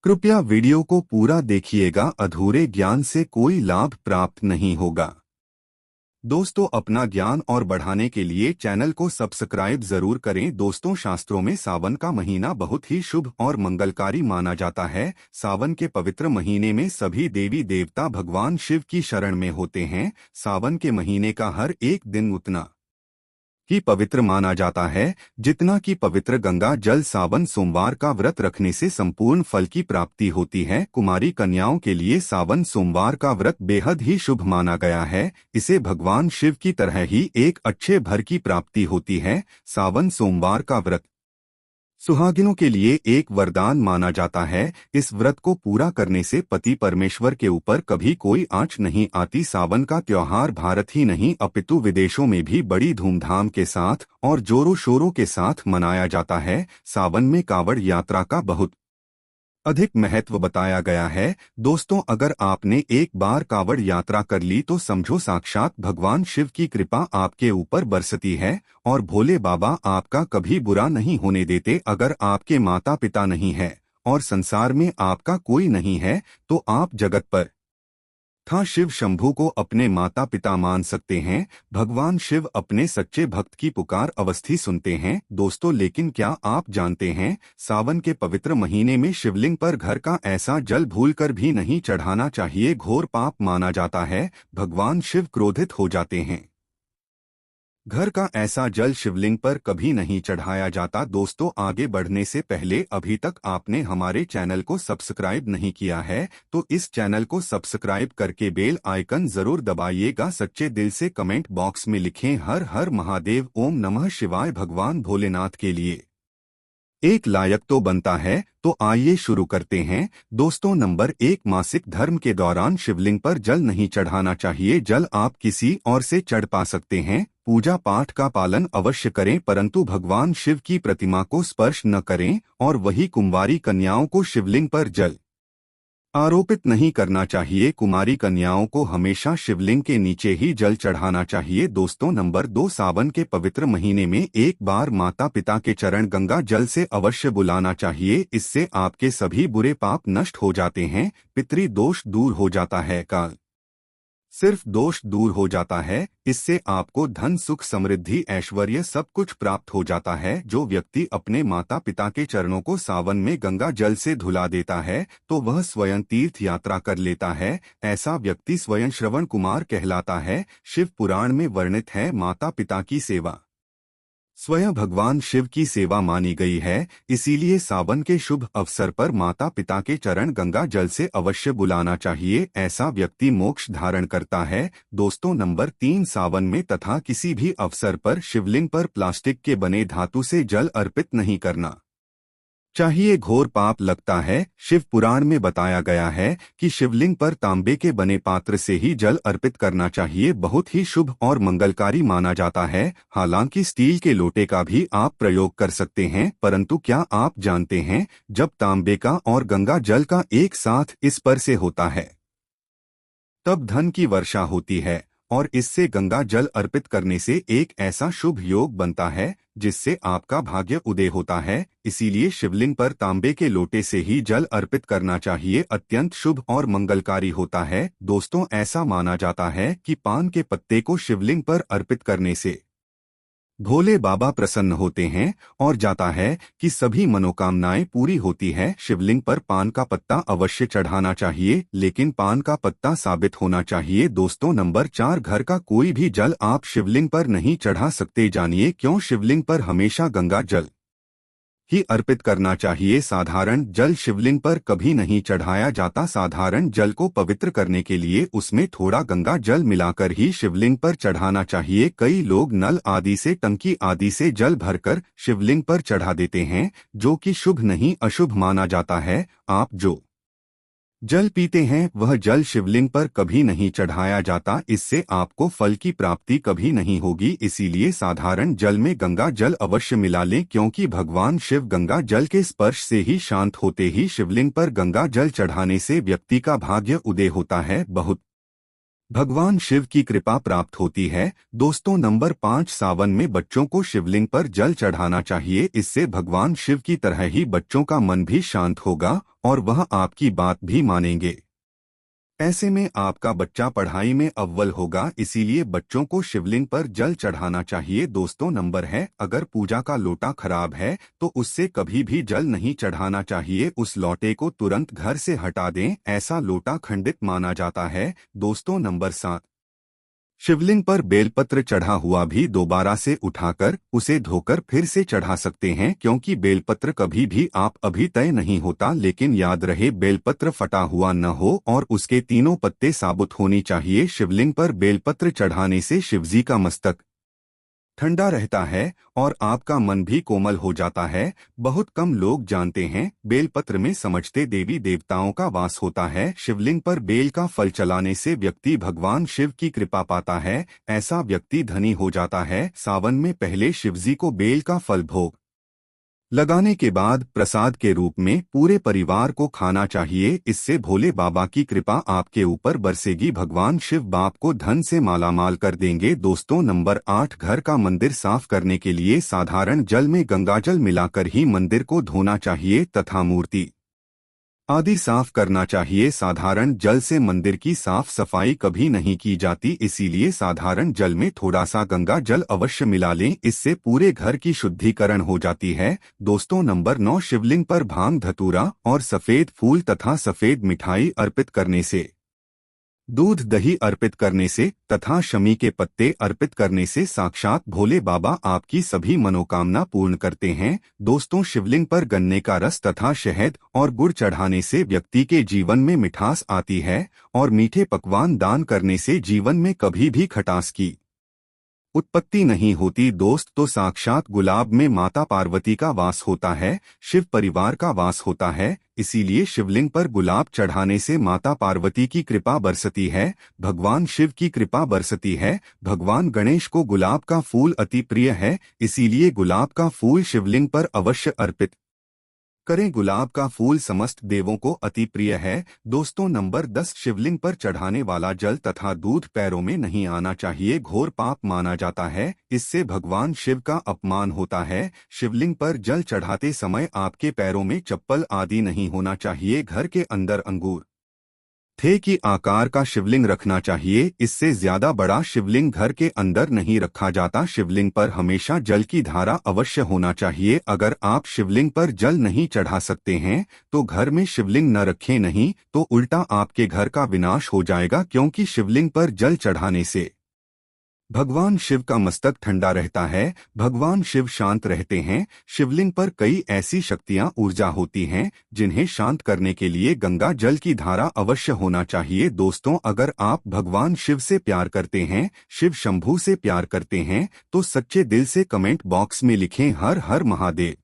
कृपया वीडियो को पूरा देखिएगा, अधूरे ज्ञान से कोई लाभ प्राप्त नहीं होगा। दोस्तों, अपना ज्ञान और बढ़ाने के लिए चैनल को सब्सक्राइब जरूर करें। दोस्तों, शास्त्रों में सावन का महीना बहुत ही शुभ और मंगलकारी माना जाता है। सावन के पवित्र महीने में सभी देवी देवता भगवान शिव की शरण में होते हैं। सावन के महीने का हर एक दिन उतना ही पवित्र माना जाता है जितना कि पवित्र गंगा जल। सावन सोमवार का व्रत रखने से संपूर्ण फल की प्राप्ति होती है। कुमारी कन्याओं के लिए सावन सोमवार का व्रत बेहद ही शुभ माना गया है। इसे भगवान शिव की तरह ही एक अच्छे भर की प्राप्ति होती है। सावन सोमवार का व्रत सुहागिनों के लिए एक वरदान माना जाता है। इस व्रत को पूरा करने से पति परमेश्वर के ऊपर कभी कोई आंच नहीं आती। सावन का त्योहार भारत ही नहीं अपितु विदेशों में भी बड़ी धूमधाम के साथ और जोरों शोरों के साथ मनाया जाता है। सावन में कांवड़ यात्रा का बहुत अधिक महत्व बताया गया है। दोस्तों, अगर आपने एक बार कांवड़ यात्रा कर ली तो समझो साक्षात भगवान शिव की कृपा आपके ऊपर बरसती है और भोले बाबा आपका कभी बुरा नहीं होने देते। अगर आपके माता पिता नहीं है और संसार में आपका कोई नहीं है तो आप जगत पर था शिव शंभू को अपने माता पिता मान सकते हैं। भगवान शिव अपने सच्चे भक्त की पुकार अवस्थी सुनते हैं। दोस्तों, लेकिन क्या आप जानते हैं, सावन के पवित्र महीने में शिवलिंग पर घर का ऐसा जल भूलकर भी नहीं चढ़ाना चाहिए। घोर पाप माना जाता है। भगवान शिव क्रोधित हो जाते हैं। घर का ऐसा जल शिवलिंग पर कभी नहीं चढ़ाया जाता। दोस्तों, आगे बढ़ने से पहले अभी तक आपने हमारे चैनल को सब्सक्राइब नहीं किया है तो इस चैनल को सब्सक्राइब करके बेल आइकन जरूर दबाइएगा। सच्चे दिल से कमेंट बॉक्स में लिखें हर हर महादेव, ओम नमः शिवाय। भगवान भोलेनाथ के लिए एक लायक तो बनता है। तो आइए शुरू करते हैं। दोस्तों, नंबर 1, मासिक धर्म के दौरान शिवलिंग पर जल नहीं चढ़ाना चाहिए। जल आप किसी और से चढ़ पा सकते हैं। पूजा पाठ का पालन अवश्य करें परंतु भगवान शिव की प्रतिमा को स्पर्श न करें और वही कुंवारी कन्याओं को शिवलिंग पर जल आरोपित नहीं करना चाहिए। कुमारी कन्याओं को हमेशा शिवलिंग के नीचे ही जल चढ़ाना चाहिए। दोस्तों, नंबर 2, सावन के पवित्र महीने में एक बार माता पिता के चरण गंगा जल से अवश्य बुलाना चाहिए। इससे आपके सभी बुरे पाप नष्ट हो जाते हैं। पितृ दोष दूर हो जाता है। काल सिर्फ दोष दूर हो जाता है। इससे आपको धन सुख समृद्धि ऐश्वर्य सब कुछ प्राप्त हो जाता है। जो व्यक्ति अपने माता पिता के चरणों को सावन में गंगा जल से धुला देता है तो वह स्वयं तीर्थ यात्रा कर लेता है। ऐसा व्यक्ति स्वयं श्रवण कुमार कहलाता है। शिव पुराण में वर्णित है, माता पिता की सेवा स्वयं भगवान शिव की सेवा मानी गई है। इसीलिए सावन के शुभ अवसर पर माता पिता के चरण गंगा जल से अवश्य बुलाना चाहिए। ऐसा व्यक्ति मोक्ष धारण करता है। दोस्तों, नंबर 3, सावन में तथा किसी भी अवसर पर शिवलिंग पर प्लास्टिक के बने धातु से जल अर्पित नहीं करना चाहिए। घोर पाप लगता है। शिव पुराण में बताया गया है कि शिवलिंग पर तांबे के बने पात्र से ही जल अर्पित करना चाहिए। बहुत ही शुभ और मंगलकारी माना जाता है। हालांकि स्टील के लोटे का भी आप प्रयोग कर सकते हैं परंतु क्या आप जानते हैं, जब तांबे का और गंगा जल का एक साथ इस पर से होता है तब धन की वर्षा होती है और इससे गंगा जल अर्पित करने से एक ऐसा शुभ योग बनता है जिससे आपका भाग्य उदय होता है। इसीलिए शिवलिंग पर तांबे के लोटे से ही जल अर्पित करना चाहिए। अत्यंत शुभ और मंगलकारी होता है। दोस्तों, ऐसा माना जाता है कि पान के पत्ते को शिवलिंग पर अर्पित करने से भोले बाबा प्रसन्न होते हैं और जाता है कि सभी मनोकामनाएं पूरी होती है। शिवलिंग पर पान का पत्ता अवश्य चढ़ाना चाहिए लेकिन पान का पत्ता साबित होना चाहिए। दोस्तों, नंबर 4, घर का कोई भी जल आप शिवलिंग पर नहीं चढ़ा सकते। जानिए क्यों। शिवलिंग पर हमेशा गंगा जल ही अर्पित करना चाहिए। साधारण जल शिवलिंग पर कभी नहीं चढ़ाया जाता। साधारण जल को पवित्र करने के लिए उसमें थोड़ा गंगा जल मिलाकर ही शिवलिंग पर चढ़ाना चाहिए। कई लोग नल आदि से, टंकी आदि से जल भरकर शिवलिंग पर चढ़ा देते हैं जो कि शुभ नहीं अशुभ माना जाता है। आप जो जल पीते हैं वह जल शिवलिंग पर कभी नहीं चढ़ाया जाता। इससे आपको फल की प्राप्ति कभी नहीं होगी। इसीलिए साधारण जल में गंगा जल अवश्य मिला लें क्योंकि भगवान शिव गंगा जल के स्पर्श से ही शांत होते ही शिवलिंग पर गंगा जल चढ़ाने से व्यक्ति का भाग्य उदय होता है। बहुत भगवान शिव की कृपा प्राप्त होती है। दोस्तों नंबर 5, सावन में बच्चों को शिवलिंग पर जल चढ़ाना चाहिए। इससे भगवान शिव की तरह ही बच्चों का मन भी शांत होगा और वह आपकी बात भी मानेंगे। ऐसे में आपका बच्चा पढ़ाई में अव्वल होगा, इसीलिए बच्चों को शिवलिंग पर जल चढ़ाना चाहिए। दोस्तों नंबर है, अगर पूजा का लोटा खराब है तो उससे कभी भी जल नहीं चढ़ाना चाहिए। उस लोटे को तुरंत घर से हटा दें, ऐसा लोटा खंडित माना जाता है। दोस्तों नंबर 7, शिवलिंग पर बेलपत्र चढ़ा हुआ भी दोबारा से उठाकर उसे धोकर फिर से चढ़ा सकते हैं, क्योंकि बेलपत्र कभी भी आप अभी तय नहीं होता, लेकिन याद रहे बेलपत्र फटा हुआ न हो और उसके तीनों पत्ते साबुत होनी चाहिए। शिवलिंग पर बेलपत्र चढ़ाने से शिवजी का मस्तक ठंडा रहता है और आपका मन भी कोमल हो जाता है। बहुत कम लोग जानते हैं, बेलपत्र में समझते देवी देवताओं का वास होता है। शिवलिंग पर बेल का फल चलाने से व्यक्ति भगवान शिव की कृपा पाता है। ऐसा व्यक्ति धनी हो जाता है। सावन में पहले शिवजी को बेल का फल भोग लगाने के बाद प्रसाद के रूप में पूरे परिवार को खाना चाहिए। इससे भोले बाबा की कृपा आपके ऊपर बरसेगी। भगवान शिव बाप को धन से मालामाल कर देंगे। दोस्तों नंबर 8, घर का मंदिर साफ करने के लिए साधारण जल में गंगाजल मिलाकर ही मंदिर को धोना चाहिए तथा मूर्ति आदि साफ करना चाहिए। साधारण जल से मंदिर की साफ सफाई कभी नहीं की जाती, इसीलिए साधारण जल में थोड़ा सा गंगा जल अवश्य मिला लें, इससे पूरे घर की शुद्धिकरण हो जाती है। दोस्तों नंबर 9, शिवलिंग पर भांग धतूरा और सफेद फूल तथा सफेद मिठाई अर्पित करने से, दूध दही अर्पित करने से तथा शमी के पत्ते अर्पित करने से साक्षात भोले बाबा आपकी सभी मनोकामना पूर्ण करते हैं। दोस्तों शिवलिंग पर गन्ने का रस तथा शहद और गुड़ चढ़ाने से व्यक्ति के जीवन में मिठास आती है और मीठे पकवान दान करने से जीवन में कभी भी खटास की उत्पत्ति नहीं होती। दोस्त तो साक्षात गुलाब में माता पार्वती का वास होता है, शिव परिवार का वास होता है, इसीलिए शिवलिंग पर गुलाब चढ़ाने से माता पार्वती की कृपा बरसती है, भगवान शिव की कृपा बरसती है। भगवान गणेश को गुलाब का फूल अति प्रिय है, इसीलिए गुलाब का फूल शिवलिंग पर अवश्य अर्पित करें। गुलाब का फूल समस्त देवों को अति प्रिय है। दोस्तों नंबर 10, शिवलिंग पर चढ़ाने वाला जल तथा दूध पैरों में नहीं आना चाहिए, घोर पाप माना जाता है। इससे भगवान शिव का अपमान होता है। शिवलिंग पर जल चढ़ाते समय आपके पैरों में चप्पल आदि नहीं होना चाहिए। घर के अंदर अंगूर थे कि आकार का शिवलिंग रखना चाहिए, इससे ज्यादा बड़ा शिवलिंग घर के अंदर नहीं रखा जाता। शिवलिंग पर हमेशा जल की धारा अवश्य होना चाहिए। अगर आप शिवलिंग पर जल नहीं चढ़ा सकते हैं तो घर में शिवलिंग न रखें, नहीं तो उल्टा आपके घर का विनाश हो जाएगा, क्योंकि शिवलिंग पर जल चढ़ाने से भगवान शिव का मस्तक ठंडा रहता है, भगवान शिव शांत रहते हैं। शिवलिंग पर कई ऐसी शक्तियां ऊर्जा होती हैं जिन्हें शांत करने के लिए गंगा जल की धारा अवश्य होना चाहिए। दोस्तों अगर आप भगवान शिव से प्यार करते हैं, शिव शंभू से प्यार करते हैं, तो सच्चे दिल से कमेंट बॉक्स में लिखें हर हर महादेव।